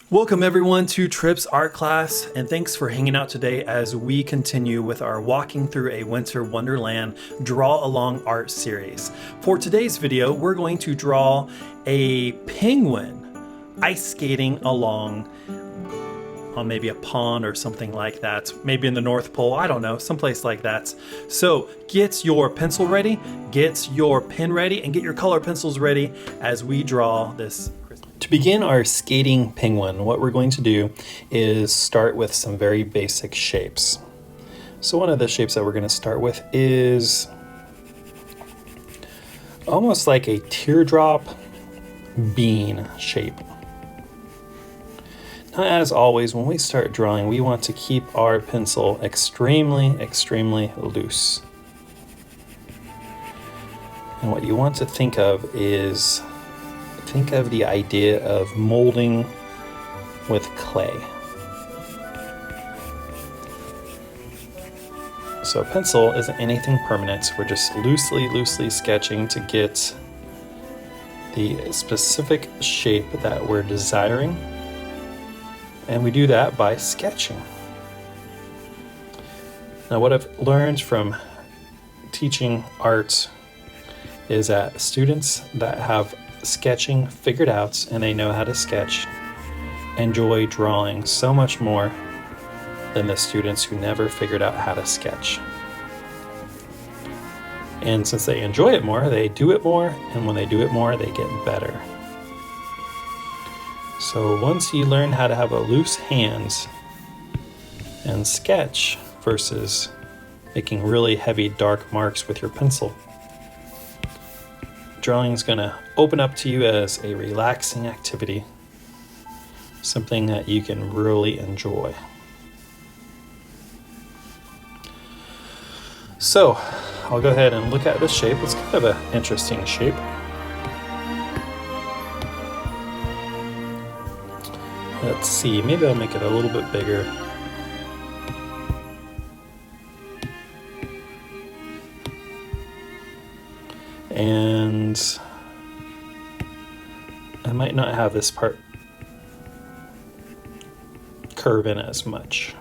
Welcome everyone to Tripp's art class, and thanks for hanging out today as we continue with our Walking Through a Winter Wonderland Draw Along art series. For today's video, we're going to draw a penguin ice skating along on maybe a pond or something like that, maybe in the North Pole, I don't know, someplace like that. So get your pencil ready, get your pen ready, and get your color pencils ready as we draw this. To begin our skating penguin, what we're going to do is start with some very basic shapes. So one of the shapes that we're going to start with is almost like a teardrop bean shape. Now, as always, when we start drawing, we want to keep our pencil extremely loose. And what you want to think of is the idea of molding with clay. So a pencil isn't anything permanent. We're just loosely sketching to get the specific shape that we're desiring. And we do that by sketching. Now, what I've learned from teaching art is that students that have sketching figured out and they know how to sketch enjoy drawing so much more than the students who never figured out how to sketch. And since they enjoy it more, they do it more, and when they do it more, they get better. So once you learn how to have a loose hands and sketch versus making really heavy dark marks with your pencil, drawing is going to open up to you as a relaxing activity, something that you can really enjoy. So I'll go ahead and look at this shape. It's kind of an interesting shape. Let's see, maybe I'll make it a little bit bigger. And I might not have this part curve in as much.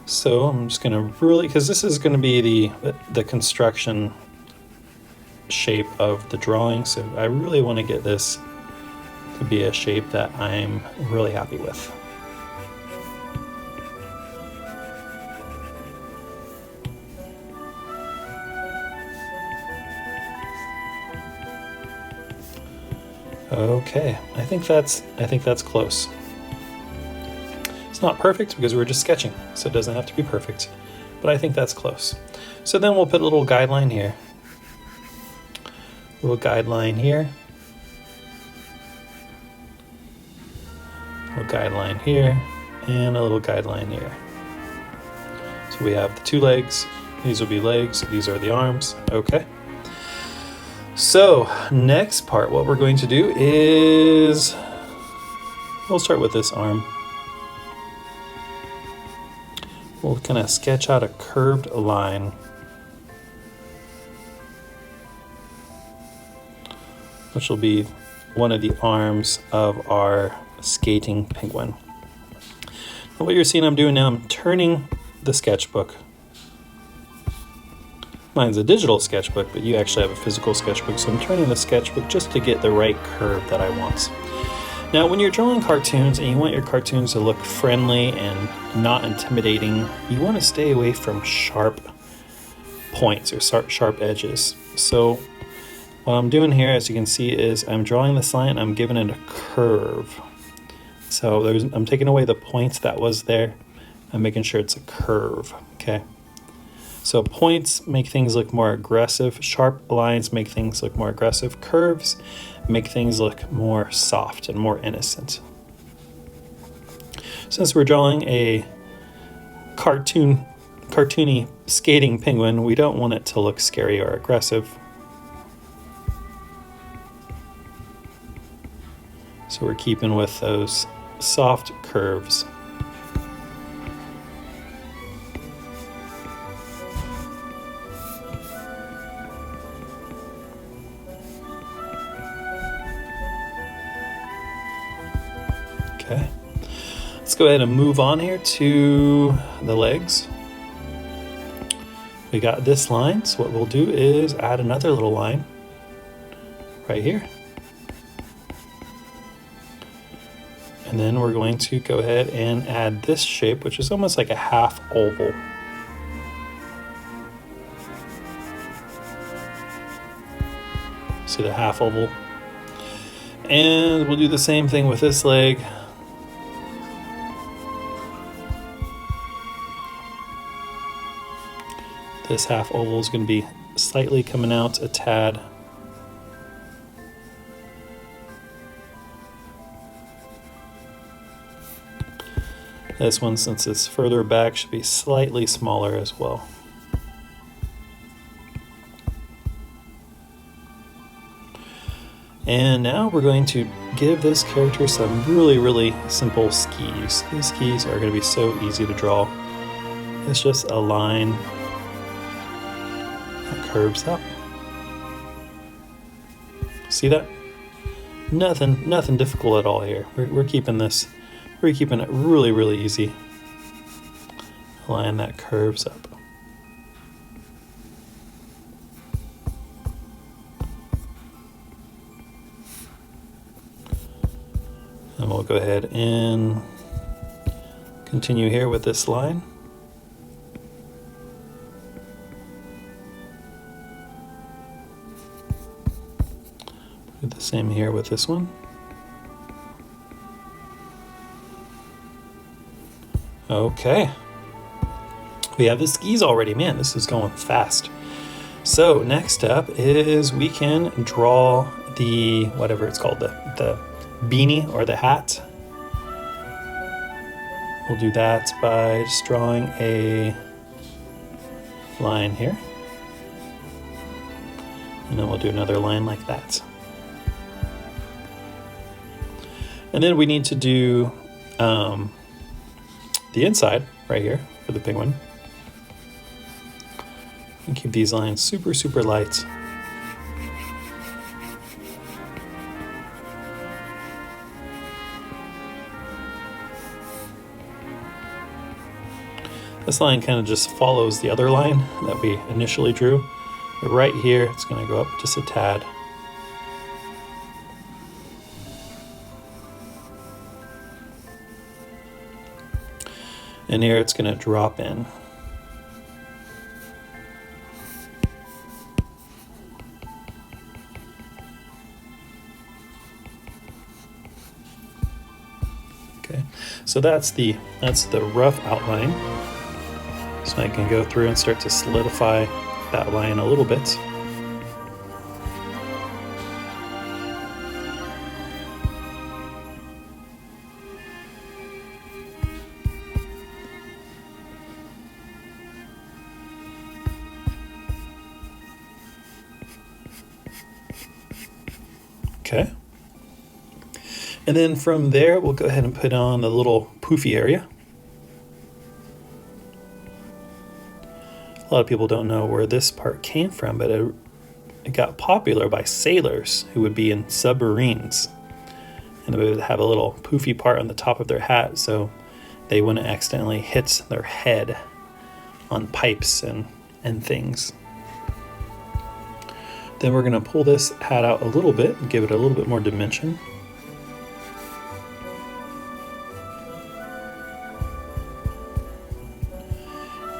So I'm just going to really, because this is going to be the construction shape of the drawing, so I really want to get this to be a shape that I'm really happy with. Okay, I think that's close. It's not perfect because we're just sketching, so it doesn't have to be perfect, but I think that's close. So then we'll put a little guideline here. A little guideline here. A little guideline here, and a little guideline here. So we have the two legs. These will be legs, these are the arms. Okay. So next part, what we're going to do is, we'll start with this arm. We'll kind of sketch out a curved line. Which will be one of the arms of our skating penguin. Now what you're seeing I'm doing now, I'm turning the sketchbook. Mine's a digital sketchbook, but you actually have a physical sketchbook, so I'm turning the sketchbook just to get the right curve that I want. Now, when you're drawing cartoons and you want your cartoons to look friendly and not intimidating, you want to stay away from sharp points or sharp edges. So what I'm doing here, as you can see, is I'm drawing this line, I'm giving it a curve. So I'm taking away the points that was there. I'm making sure it's a curve, okay? So points make things look more aggressive. Sharp lines make things look more aggressive. Curves make things look more soft and more innocent. Since we're drawing a cartoony skating penguin, we don't want it to look scary or aggressive. So we're keeping with those soft curves. Okay. Let's go ahead and move on here to the legs. We got this line, so what we'll do is add another little line right here. And then we're going to go ahead and add this shape, which is almost like a half oval. See the half oval? And we'll do the same thing with this leg. This half oval is going to be slightly coming out a tad. This one, since it's further back, should be slightly smaller as well. And now we're going to give this character some really simple skis. These skis are going to be so easy to draw. It's just a line that curves up. See that? Nothing difficult at all here. We're keeping it really easy. A line that curves up. And we'll go ahead and continue here with this line. Do the same here with this one. Okay. We have the skis already. Man, this is going fast. So next up is we can draw the, whatever it's called, the beanie or the hat. We'll do that by just drawing a line here. And then we'll do another line like that. And then we need to do the inside right here for the penguin. And keep these lines super light. This line kind of just follows the other line that we initially drew. But right here, it's going to go up just a tad. And here it's going to drop in. Okay, so that's the rough outline. So I can go through and start to solidify that line a little bit. Okay. And then from there, we'll go ahead and put on the little poofy area. A lot of people don't know where this part came from, but it got popular by sailors who would be in submarines. And they would have a little poofy part on the top of their hat so they wouldn't accidentally hit their head on pipes and things. Then we're going to pull this hat out a little bit and give it a little bit more dimension.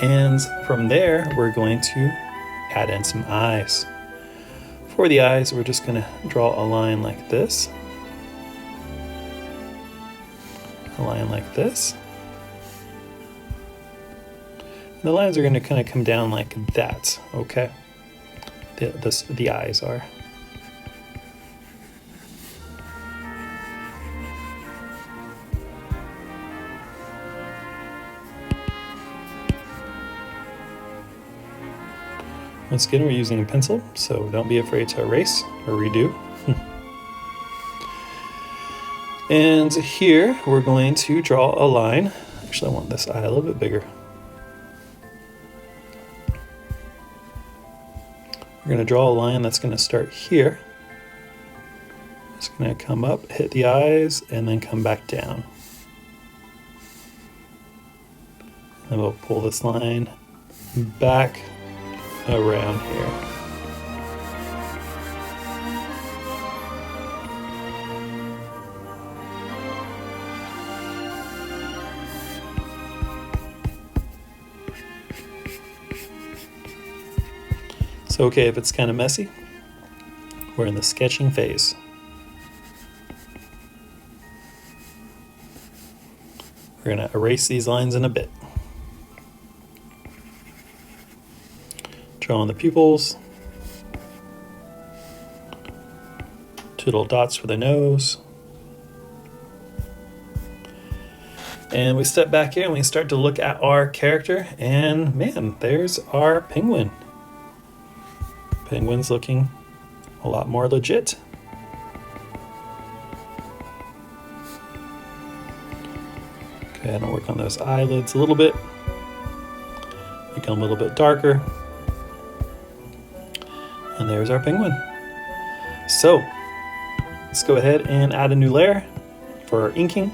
And from there, we're going to add in some eyes. For the eyes, we're just going to draw a line like this. A line like this. And the lines are going to kind of come down like that, okay? The eyes are. Once again, we're using a pencil, so don't be afraid to erase or redo. And here we're going to draw a line. Actually, I want this eye a little bit bigger. We're going to draw a line that's going to start here. It's going to come up, hit the eyes, and then come back down. And we'll pull this line back around here. It's okay if it's kind of messy. We're in the sketching phase. We're going to erase these lines in a bit. Draw on the pupils. 2 little dots for the nose. And we step back here and we start to look at our character, and man, there's our penguin. Penguin's looking a lot more legit. Go ahead and work on those eyelids a little bit. Make them a little bit darker. And there's our penguin. So let's go ahead and add a new layer for our inking.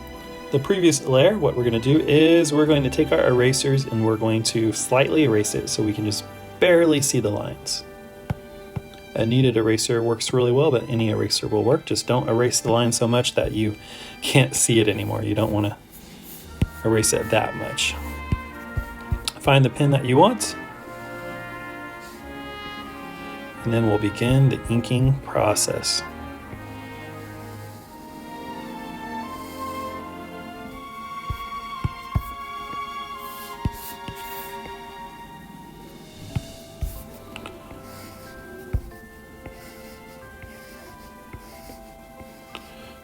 The previous layer, what we're going to do is we're going to take our erasers and we're going to slightly erase it so we can just barely see the lines. A kneaded eraser works really well, but any eraser will work. Just don't erase the line so much that you can't see it anymore. You don't want to erase it that much. Find the pen that you want. And then we'll begin the inking process.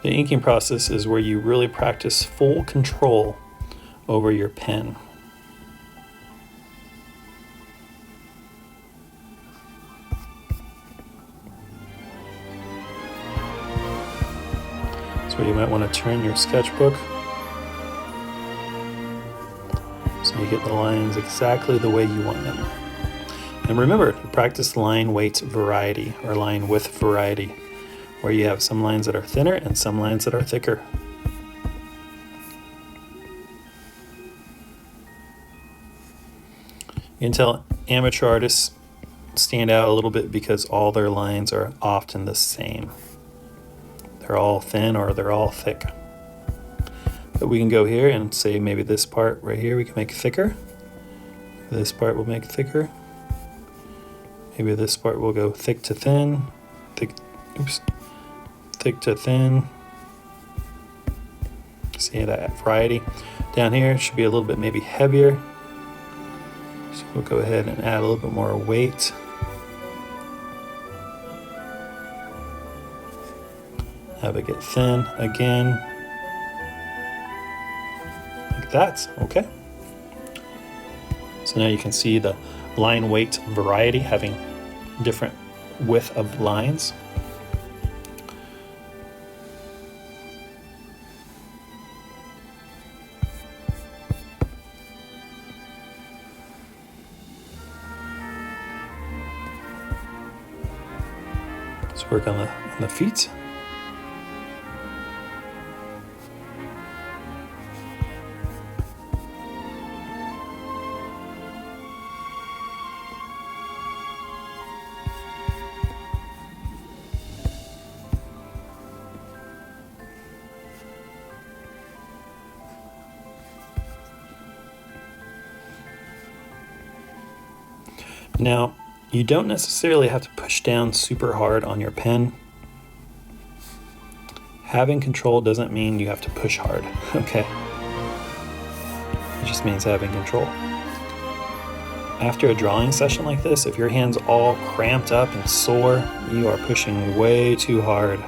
The inking process is where you really practice full control over your pen. So you might want to turn your sketchbook so you get the lines exactly the way you want them. And remember to practice line weight variety or line width variety, where you have some lines that are thinner and some lines that are thicker. You can tell amateur artists stand out a little bit because all their lines are often the same. They're all thin or they're all thick. But we can go here and say maybe this part right here we can make thicker. This part will make thicker. Maybe this part will go thick to thin, thick to thin. See that variety. Down here it should be a little bit maybe heavier. So we'll go ahead and add a little bit more weight. Have it get thin again. Like that, okay. So now you can see the line weight variety having different width of lines. Let's work on the feet. Now, you don't necessarily have to push down super hard on your pen. Having control doesn't mean you have to push hard, okay? It just means having control. After a drawing session like this, if your hand's all cramped up and sore, you are pushing way too hard.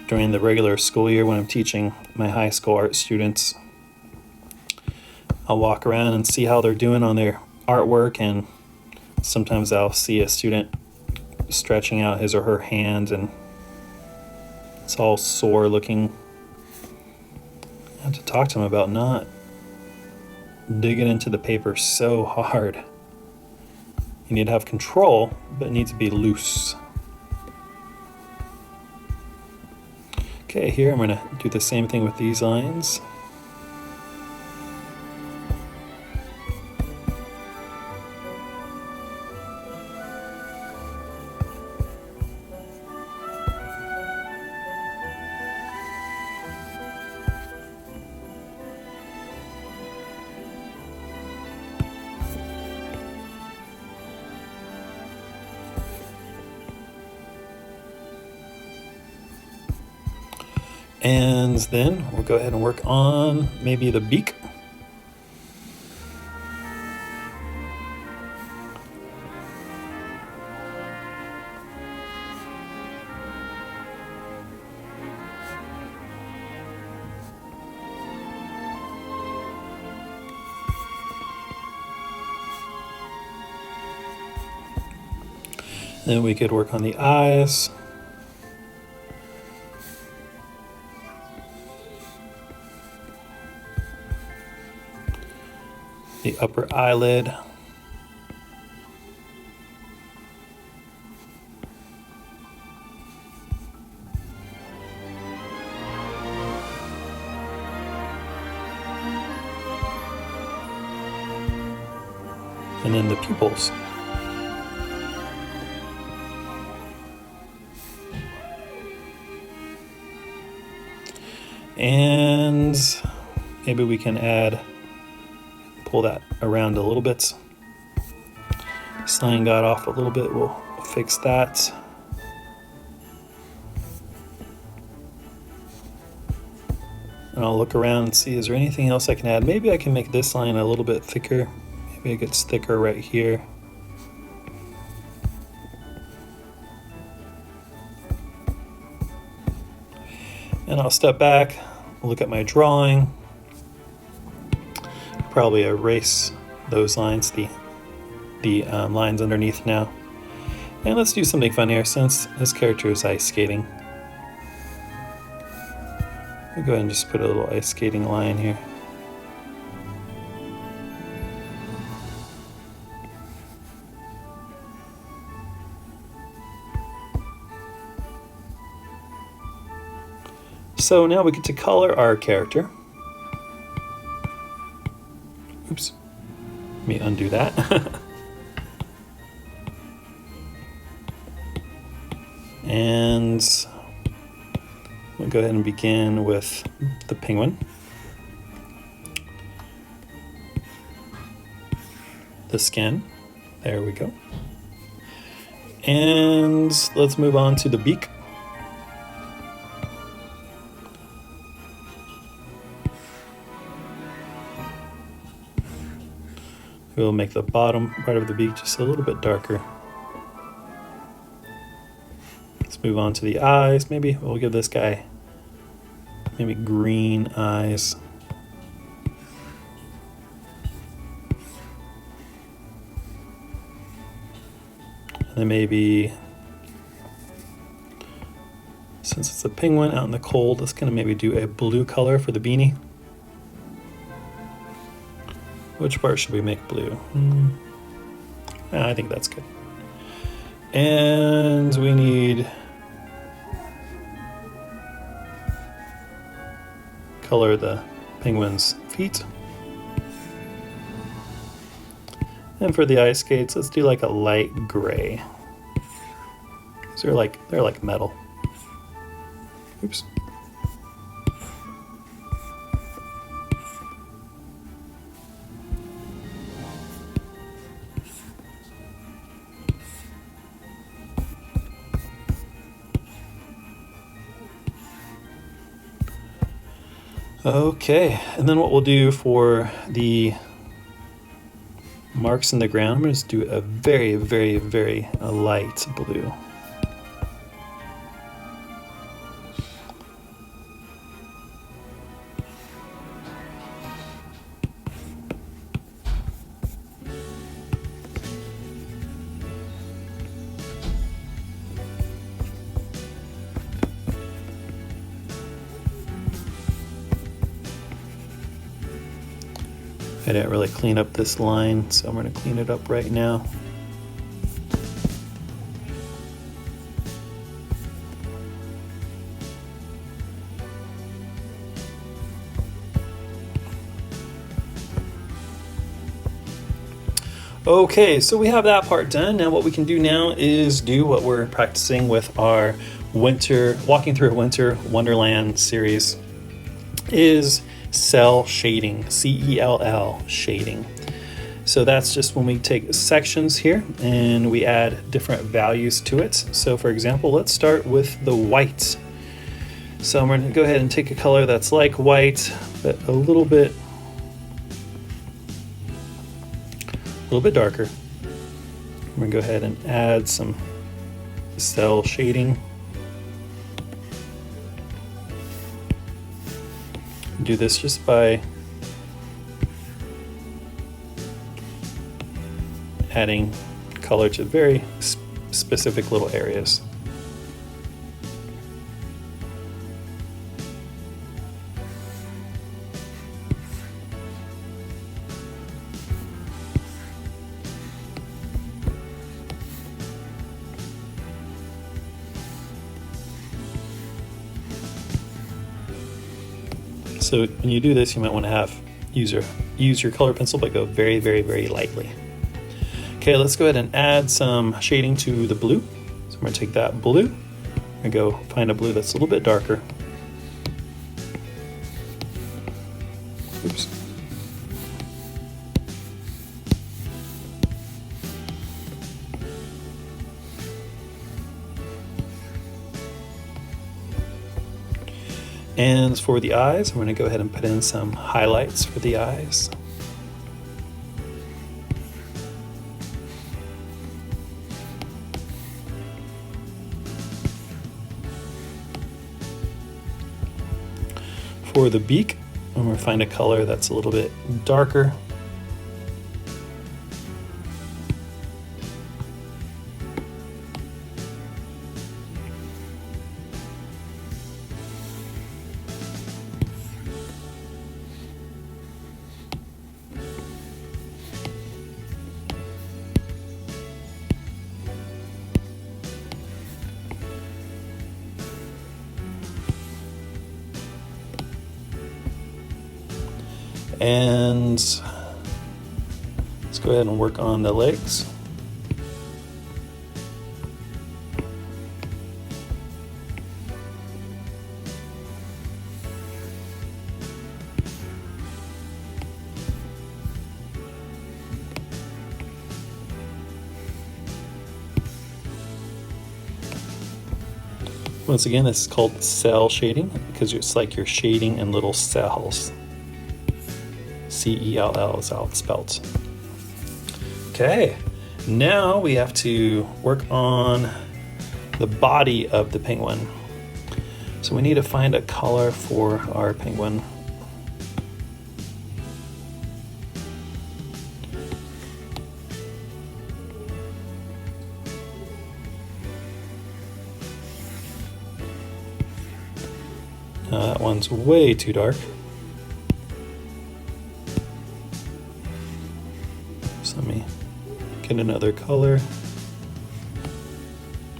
During the regular school year when I'm teaching my high school art students, I'll walk around and see how they're doing on their artwork, and sometimes I'll see a student stretching out his or her hand and it's all sore looking. I have to talk to them about not digging into the paper so hard. You need to have control, but it needs to be loose. Okay, here I'm going to do the same thing with these lines. And then we'll go ahead and work on maybe the beak. Then we could work on the eyes. The upper eyelid. And then the pupils. And maybe we can pull that around a little bit. Sign got off a little bit, we'll fix that. And I'll look around and see, is there anything else I can add? Maybe I can make this line a little bit thicker. Maybe it gets thicker right here. And I'll step back, look at my drawing, probably erase those lines, the lines underneath now. And let's do something fun here since this character is ice skating. I'll go ahead and just put a little ice skating line here. So now we get to color our character. Oops, let me undo that. And we'll go ahead and begin with the penguin. The skin, there we go. And let's move on to the beak. We'll make the bottom part of the beak just a little bit darker. Let's move on to the eyes. Maybe we'll give this guy maybe green eyes. And then maybe, since it's a penguin out in the cold, let's kind of maybe do a blue color for the beanie. Which part should we make blue? I think that's good. And we need color the penguin's feet. And for the ice skates, let's do like a light gray. So they're like metal. Oops. Okay, and then what we'll do for the marks in the ground, I'm going to just do a very, very, very light blue. I didn't really clean up this line, so I'm going to clean it up right now. Okay, so we have that part done. Now what we can do now is do what we're practicing with our Walking Through a Winter Wonderland series, is cell shading, C-E-L-L shading. So that's just when we take sections here and we add different values to it. So for example, let's start with the white. So I'm going to go ahead and take a color that's like white, but a little bit darker. I'm going to go ahead and add some cell shading. Do this just by adding color to very specific little areas. So when you do this, you might want to use your color pencil, but go very, very, very lightly. Okay, let's go ahead and add some shading to the blue. So I'm going to take that blue and go find a blue that's a little bit darker. Oops. And for the eyes, I'm going to go ahead and put in some highlights for the eyes. For the beak, I'm going to find a color that's a little bit darker. And let's go ahead and work on the legs. Once again, this is called cell shading because it's like you're shading in little cells. C-E-L-L is how it's spelled. Okay, now we have to work on the body of the penguin. So we need to find a color for our penguin. That one's way too dark. So let me get another color,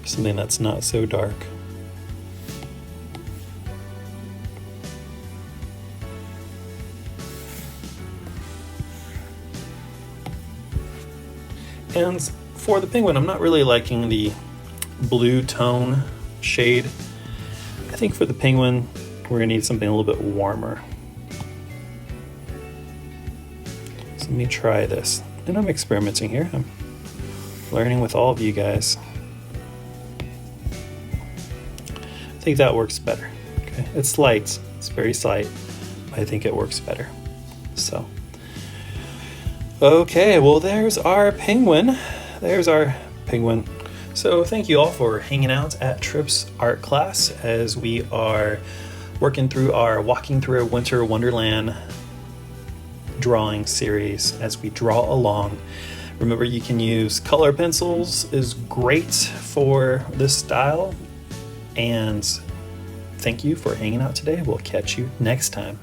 something that's not so dark. And for the penguin, I'm not really liking the blue tone shade. I think for the penguin, we're gonna need something a little bit warmer. So let me try this. And I'm experimenting here. I'm learning with all of you guys. I think that works better. Okay, it's light, it's very slight, but I think it works better. So, okay, well there's our penguin. There's our penguin. So thank you all for hanging out at Tripp's art class as we are working through our Walking Through a Winter Wonderland drawing series as we draw along. Remember, you can use color pencils, is great for this style. And thank you for hanging out today. We'll catch you next time.